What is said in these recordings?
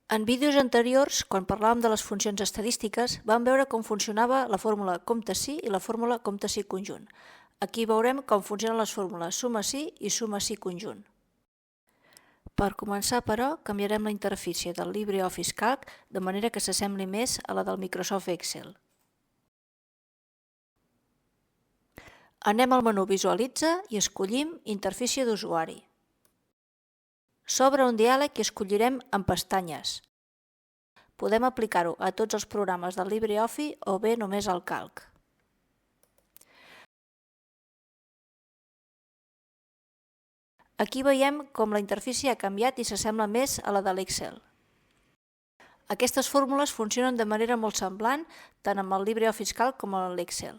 En vídeos anteriors, quan parlàvem de les funcions estadístiques, vam veure com funcionava la fórmula compte-sí i la fórmula compte-sí conjunt. Aquí veurem com funcionen les fórmules suma-sí i suma-sí conjunt. Per començar, però, canviarem la interfície del LibreOffice Calc de manera que s'assembli més a la del Microsoft Excel. Anem al menú Visualitza i escollim Interfície d'usuari. S'obre un diàleg i escollirem en pestanyes. Podem aplicar-ho a tots els programes del LibreOffice o bé només al calc. Aquí veiem com la interfície ha canviat i s'assembla més a la de l'Excel. Aquestes fórmules funcionen de manera molt semblant tant amb el LibreOffice Calc com amb l'Excel.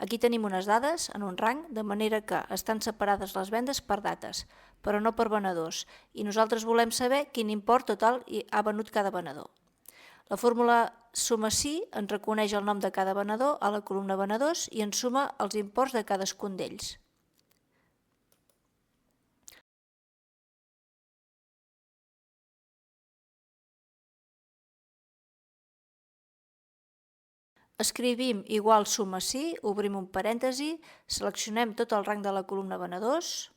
Aquí tenim unes dades en un rang, de manera que estan separades les vendes per dates, però no per venedors, i nosaltres volem saber quin import total ha venut cada venedor. La fórmula suma-sí ens reconeix el nom de cada venedor a la columna venedors i ens suma els imports de cadascun d'ells. Escrivim igual suma-sí, obrim un parèntesi, seleccionem tot el rang de la columna venedors,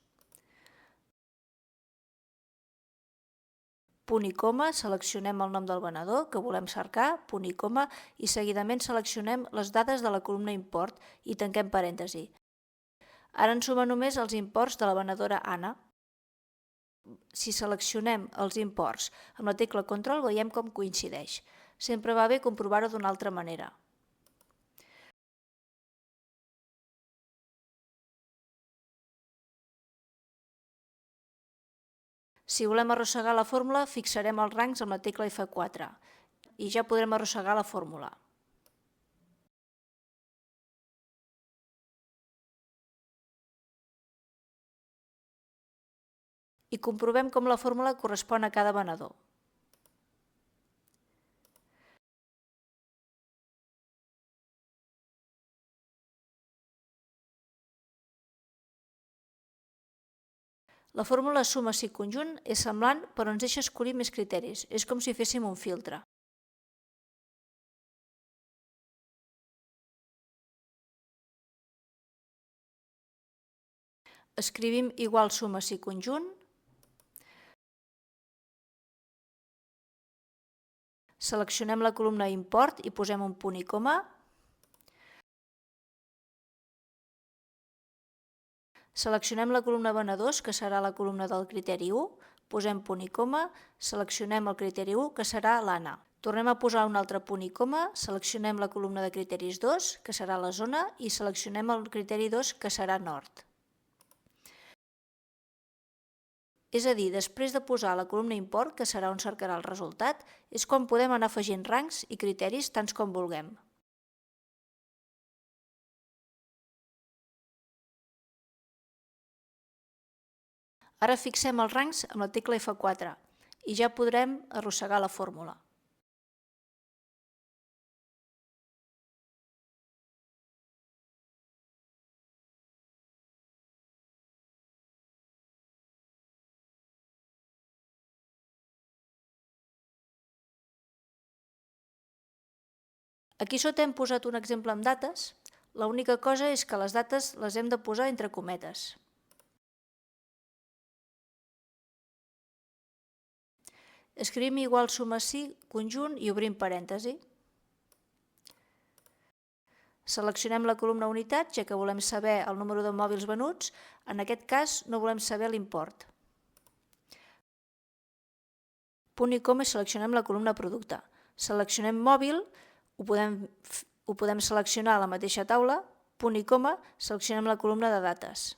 punt i coma, seleccionem el nom del venedor que volem cercar, punt i coma, i seguidament seleccionem les dades de la columna import i tanquem parèntesi. Ara ens suma només els imports de la venedora Anna. Si seleccionem els imports amb la tecla Control veiem com coincideix. Sempre va bé comprovar-ho d'una altra manera. Si volem arrossegar la fórmula, fixarem els rangs amb la tecla F4 i ja podrem arrossegar la fórmula. I comprovem com la fórmula correspon a cada venedor. La fórmula suma-sí conjunt és semblant, però ens deixa escollir més criteris. És com si féssim un filtre. Escrivim igual suma-sí conjunt. Seleccionem la columna import i posem un punt i coma. Seleccionem la columna venedors, que serà la columna del criteri 1, posem punt i coma, seleccionem el criteri 1, que serà l'Anna. Tornem a posar un altre punt i coma, seleccionem la columna de criteris 2, que serà la zona, i seleccionem el criteri 2, que serà nord. És a dir, després de posar la columna import, que serà on cercarà el resultat, és quan podem anar afegint rangs i criteris tants com vulguem. Ara fixem els rangs amb la tecla F4 i ja podrem arrossegar la fórmula. Aquí sota hem posat un exemple amb dates. L'única cosa és que les dates les hem de posar entre cometes. Escrivim igual suma-sí conjunt i obrim parèntesi. Seleccionem la columna unitat, ja que volem saber el número de mòbils venuts. En aquest cas no volem saber l'import. Punt i coma i seleccionem la columna producte. Seleccionem mòbil, ho podem seleccionar a la mateixa taula, punt i coma, seleccionem la columna de dates.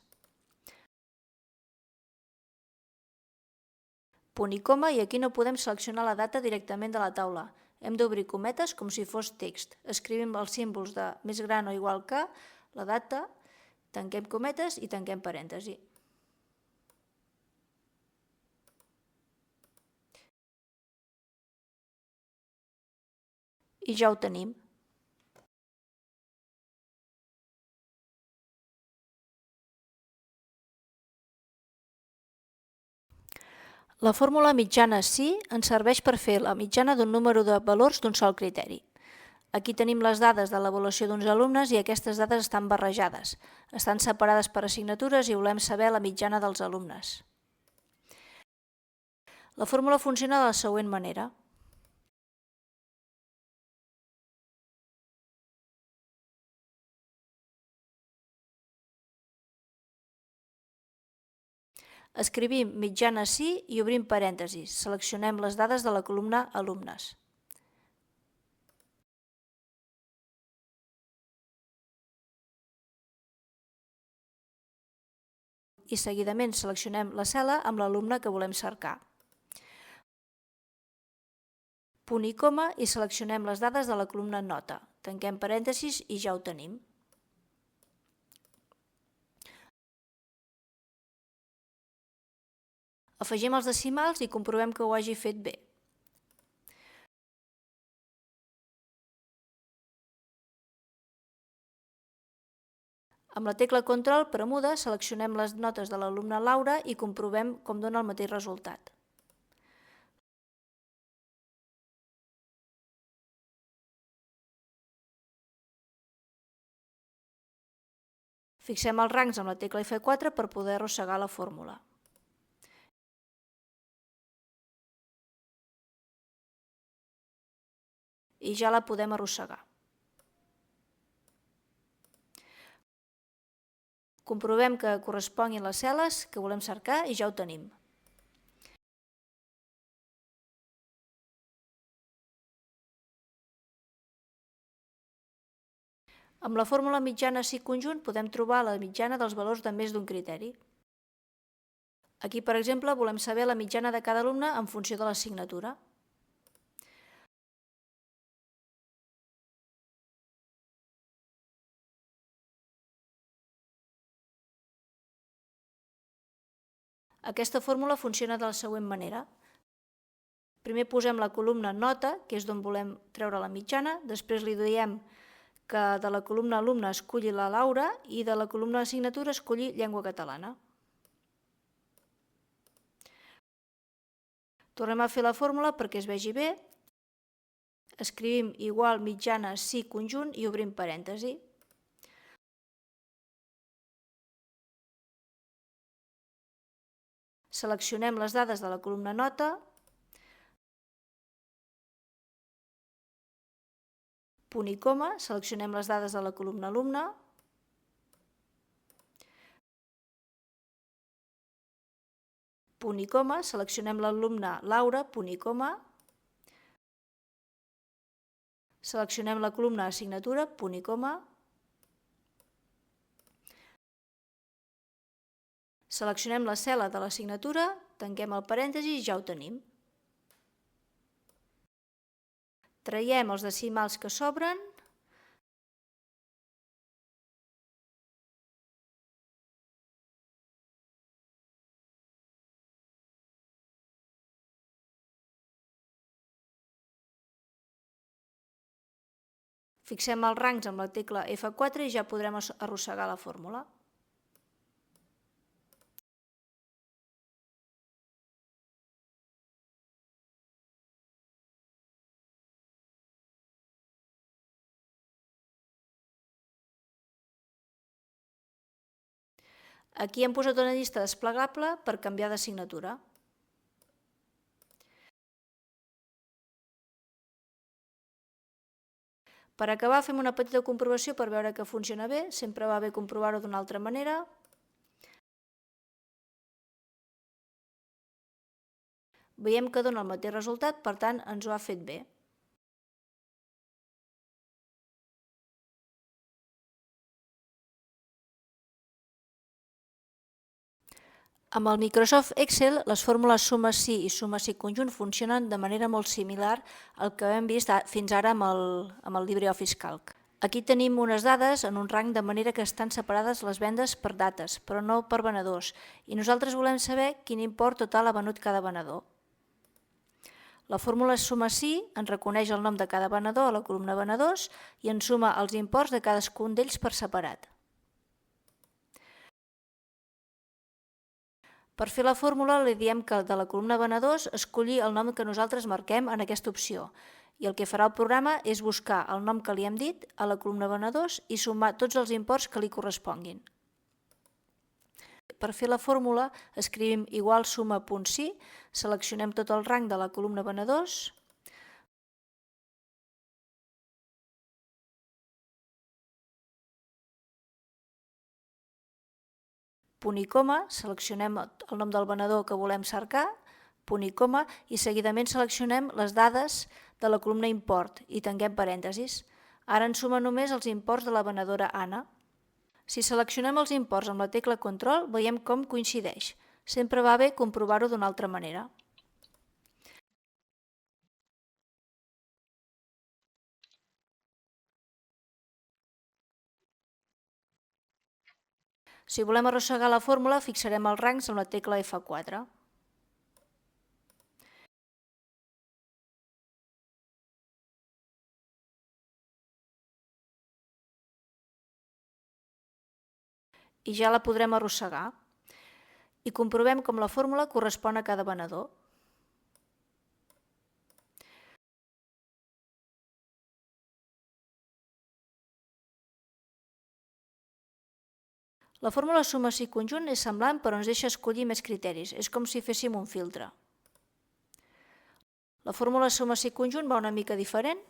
Punt i coma, i aquí no podem seleccionar la data directament de la taula. Hem d'obrir cometes com si fos text. Escrivim els símbols de més gran o igual que, la data, tanquem cometes i tanquem parèntesi. I ja ho tenim. La fórmula mitjana sí ens serveix per fer la mitjana d'un número de valors d'un sol criteri. Aquí tenim les dades de l'avaluació d'uns alumnes i aquestes dades estan barrejades. Estan separades per assignatures i volem saber la mitjana dels alumnes. La fórmula funciona de la següent manera. Escrivim mitjana sí i obrim parèntesis. Seleccionem les dades de la columna alumnes. I seguidament seleccionem la cel·la amb l'alumne que volem cercar. Punt i coma i seleccionem les dades de la columna nota. Tanquem parèntesis i ja ho tenim. Afegim els decimals i comprovem que ho hagi fet bé. Amb la tecla Control premuda seleccionem les notes de l'alumne Laura i comprovem com dona el mateix resultat. Fixem els rangs amb la tecla F4 per poder arrossegar la fórmula. I ja la podem arrossegar. Comprovem que corresponguin les cel·les que volem cercar i ja ho tenim. Amb la fórmula mitjana sí conjunt podem trobar la mitjana dels valors de més d'un criteri. Aquí, per exemple, volem saber la mitjana de cada alumne en funció de l'assignatura. Aquesta fórmula funciona de la següent manera. Primer posem la columna nota, que és d'on volem treure la mitjana, després li diem que de la columna alumne esculli la Laura i de la columna assignatura esculli llengua catalana. Tornem a fer la fórmula perquè es vegi bé. Escrivim igual mitjana sí conjunt i obrim parèntesi. Seleccionem les dades de la columna nota, punt i coma, seleccionem les dades de la columna alumne, punt i coma, seleccionem l'alumne Laura, punt i coma, seleccionem la columna assignatura, punt i coma, seleccionem la cel·la de l'assignatura, tanquem el parèntesi i ja ho tenim. Traiem els decimals que sobren. Fixem els rangs amb la tecla F4 i ja podrem arrossegar la fórmula. Aquí hem posat una llista desplegable per canviar d'assignatura. Per acabar fem una petita comprovació per veure que funciona bé, sempre va bé comprovar-ho d'una altra manera. Veiem que dona el mateix resultat, per tant ens ho ha fet bé. Amb el Microsoft Excel, les fórmules suma sí i suma sí conjunt funcionen de manera molt similar al que hem vist fins ara amb el LibreOffice Calc. Aquí tenim unes dades en un rang de manera que estan separades les vendes per dates, però no per venedors, i nosaltres volem saber quin import total ha venut cada venedor. La fórmula suma sí ens reconeix el nom de cada venedor a la columna venedors i ens suma els imports de cadascun d'ells per separat. Per fer la fórmula li diem que de la columna venedors escolli el nom que nosaltres marquem en aquesta opció i el que farà el programa és buscar el nom que li hem dit a la columna venedors i sumar tots els imports que li corresponguin. Per fer la fórmula escrivim igual suma.si, seleccionem tot el rang de la columna venedors, punt i coma, seleccionem el nom del venedor que volem cercar, punt i coma, i seguidament seleccionem les dades de la columna import i tanquem parèntesis. Ara ens suma només els imports de la venedora Anna. Si seleccionem els imports amb la tecla Control, veiem com coincideix. Sempre va bé comprovar-ho d'una altra manera. Si volem arrossegar la fórmula, fixarem els rangs amb la tecla F4. I ja la podrem arrossegar. I comprovem com la fórmula correspon a cada venedor. La fórmula suma-si conjunt és semblant però ens deixa escollir més criteris, és com si féssim un filtre. La fórmula suma-si conjunt va una mica diferent.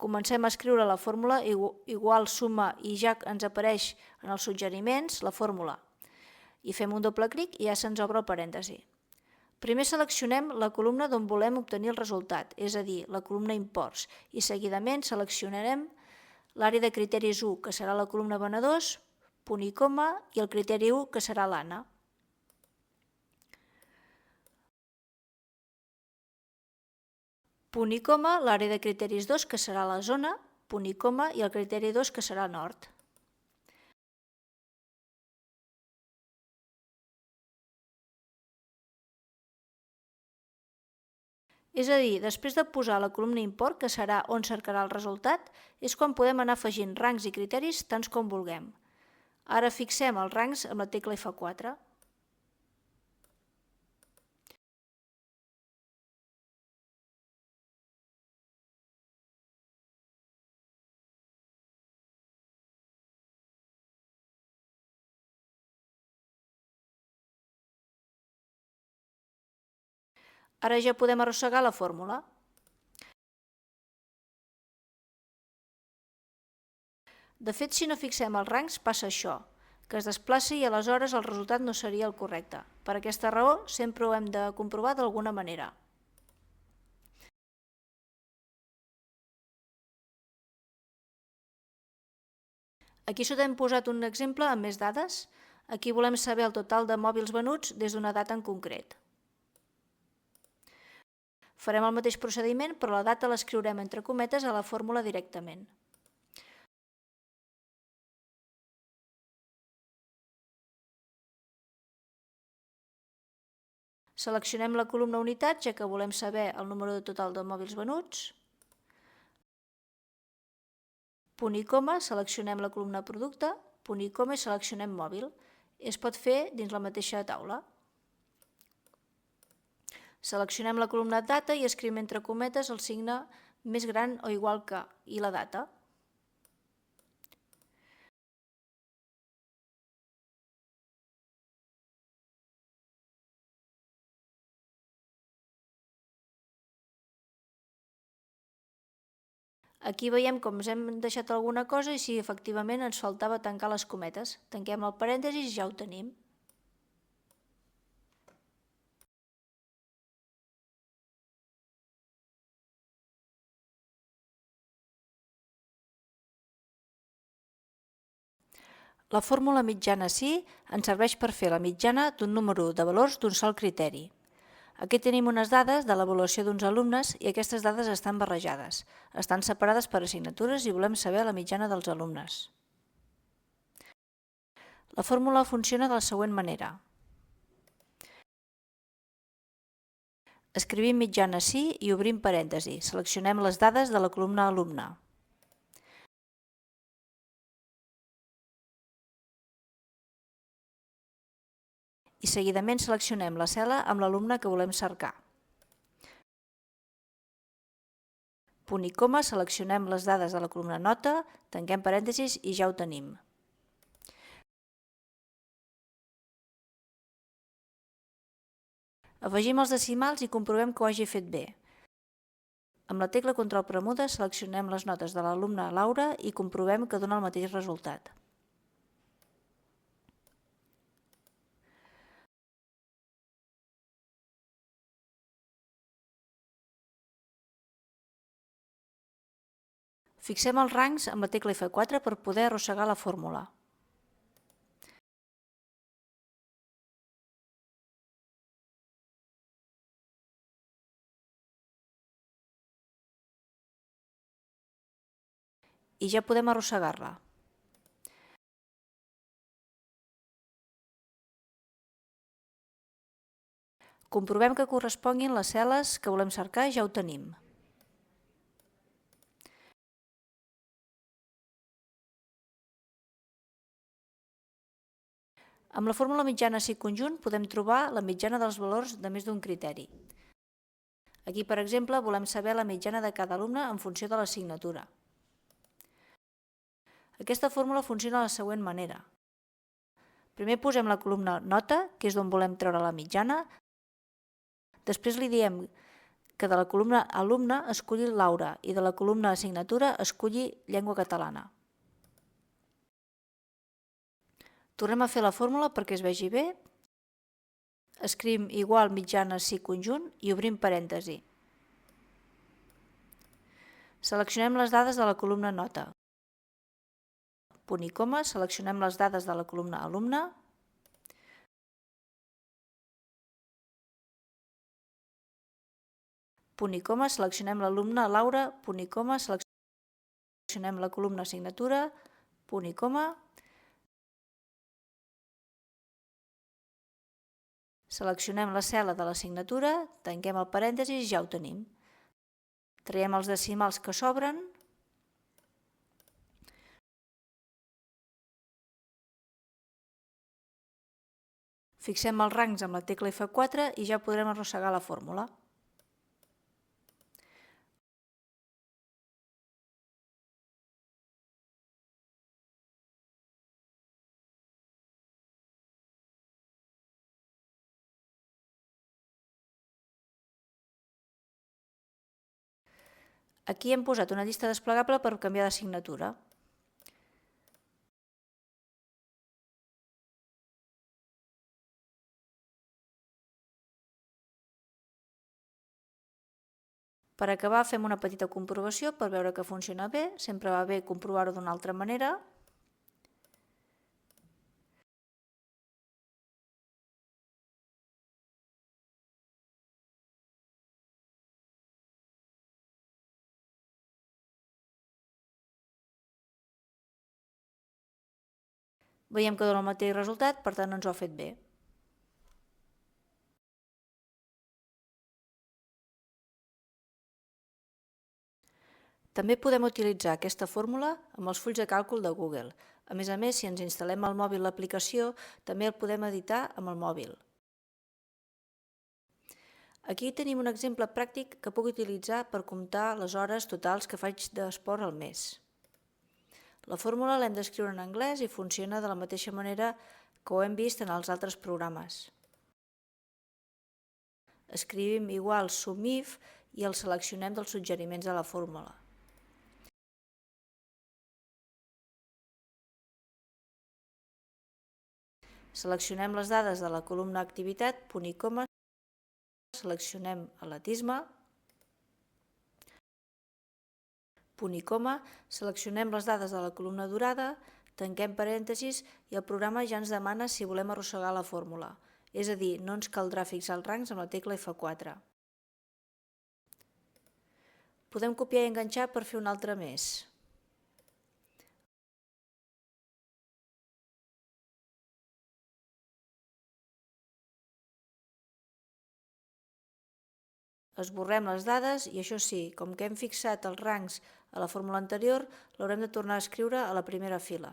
Comencem a escriure la fórmula igual suma i ja ens apareix en els suggeriments la fórmula. I fem un doble clic i ja se'ns obre el parèntesi. Primer seleccionem la columna d'on volem obtenir el resultat, és a dir, la columna imports, i seguidament seleccionarem l'àrea de criteris 1, que serà la columna venedors, punt i coma, i el criteri 1, que serà l'Anna. Punt i coma, l'àrea de criteris 2, que serà la zona, punt i coma, i el criteri 2, que serà nord. És a dir, després de posar la columna import, que serà on cercarà el resultat, és quan podem anar afegint rangs i criteris tants com vulguem. Ara fixem els rangs amb la tecla F4. Ara ja podem arrossegar la fórmula. De fet, si no fixem els rangs, passa això, que es desplaça i aleshores el resultat no seria el correcte. Per aquesta raó, sempre ho hem de comprovar d'alguna manera. Aquí sota hem posat un exemple amb més dades. Aquí volem saber el total de mòbils venuts des d'una data en concret. Farem el mateix procediment, però la data l'escriurem entre cometes a la fórmula directament. Seleccionem la columna unitat, ja que volem saber el número total de mòbils venuts. Punt i coma, seleccionem la columna producte, punt i coma i seleccionem mòbil. Es pot fer dins la mateixa taula. Seleccionem la columna data i escrivim entre cometes el signe més gran o igual que i la data. Aquí veiem com ens hem deixat alguna cosa i si efectivament ens faltava tancar les cometes. Tanquem el parèntesis i ja ho tenim. La fórmula mitjana sí ens serveix per fer la mitjana d'un número de valors d'un sol criteri. Aquí tenim unes dades de l'avaluació d'uns alumnes i aquestes dades estan barrejades. Estan separades per assignatures i volem saber la mitjana dels alumnes. La fórmula funciona de la següent manera. Escrivim mitjana sí i obrim parèntesi. Seleccionem les dades de la columna alumne. i seguidament seleccionem la cel·la amb l'alumne que volem cercar. Punt i coma, seleccionem les dades de la columna nota, tanquem parèntesis i ja ho tenim. Afegim els decimals i comprovem que ho hagi fet bé. Amb la tecla control premuda seleccionem les notes de l'alumne Laura i comprovem que dona el mateix resultat. Fixem els rangs amb la tecla F4 per poder arrossegar la fórmula. I ja podem arrossegar-la. Comprovem que corresponguin les cel·les que volem cercar i ja ho tenim. Amb la fórmula mitjana psiconjunt podem trobar la mitjana dels valors de més d'un criteri. Aquí, per exemple, volem saber la mitjana de cada alumne en funció de l'assignatura. Aquesta fórmula funciona de la següent manera. Primer posem la columna nota, que és d'on volem treure la mitjana. Després li diem que de la columna alumne escolli Laura i de la columna assignatura escolli llengua catalana. Tornem a fer la fórmula perquè es vegi bé. Escrivim igual mitjana psiconjunt i obrim parèntesi. Seleccionem les dades de la columna nota. Punt i coma, seleccionem les dades de la columna alumne. Punt i coma, seleccionem l'alumne Laura. Punt i coma, seleccionem la columna assignatura. Punt i coma. Seleccionem la cel·la de l'assignatura, tanquem el parèntesi i ja ho tenim. Traiem els decimals que sobren. Fixem els rangs amb la tecla F4 i ja podrem arrossegar la fórmula. Aquí hem posat una llista desplegable per canviar d'assignatura. Per acabar fem una petita comprovació per veure que funciona bé. Sempre va bé comprovar-ho d'una altra manera. Veiem que dona el mateix resultat, per tant ens ho ha fet bé. També podem utilitzar aquesta fórmula amb els fulls de càlcul de Google. A més, si ens instal·lem al mòbil l'aplicació, també el podem editar amb el mòbil. Aquí tenim un exemple pràctic que puc utilitzar per comptar les hores totals que faig d'esport al mes. La fórmula l'hem d'escriure en anglès i funciona de la mateixa manera que ho hem vist en els altres programes. Escrivim igual sumif i el seleccionem dels suggeriments de la fórmula. Seleccionem les dades de la columna activitat, punt i coma, seleccionem atletisme, punt i coma, seleccionem les dades de la columna durada, tanquem parèntesis i el programa ja ens demana si volem arrossegar la fórmula, és a dir, no ens caldrà fixar els rangs amb la tecla F4. Podem copiar i enganxar per fer un altre més. Esborrem les dades i això sí, com que hem fixat els rangs a la fórmula anterior, l'haurem de tornar a escriure a la primera fila.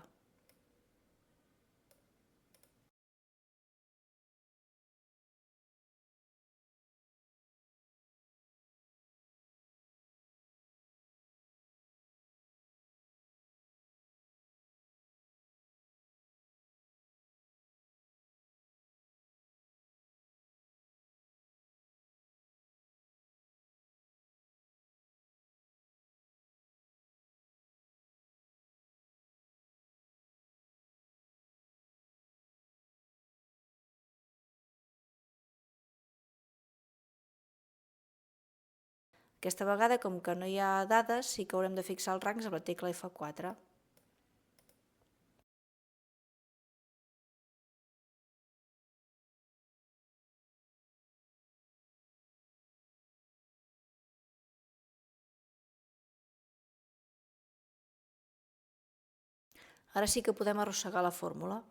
Aquesta vegada, com que no hi ha dades, sí que haurem de fixar els rangs amb la tecla F4. Ara sí que podem arrossegar la fórmula.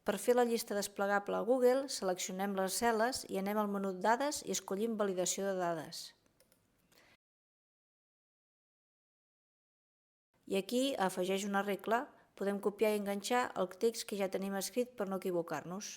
Per fer la llista desplegable a Google, seleccionem les cel·les i anem al menú Dades i escollim Validació de dades. I aquí, a Afegeix una regla, podem copiar i enganxar el text que ja tenim escrit per no equivocar-nos.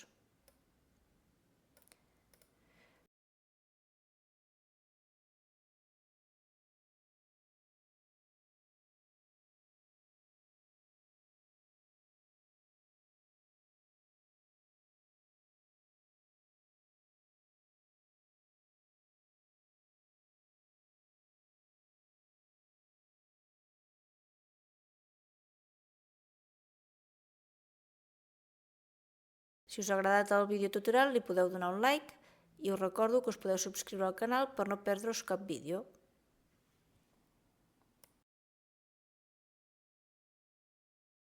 Si us ha agradat el vídeo tutorial, li podeu donar un like i us recordo que us podeu subscriure al canal per no perdre-us cap vídeo.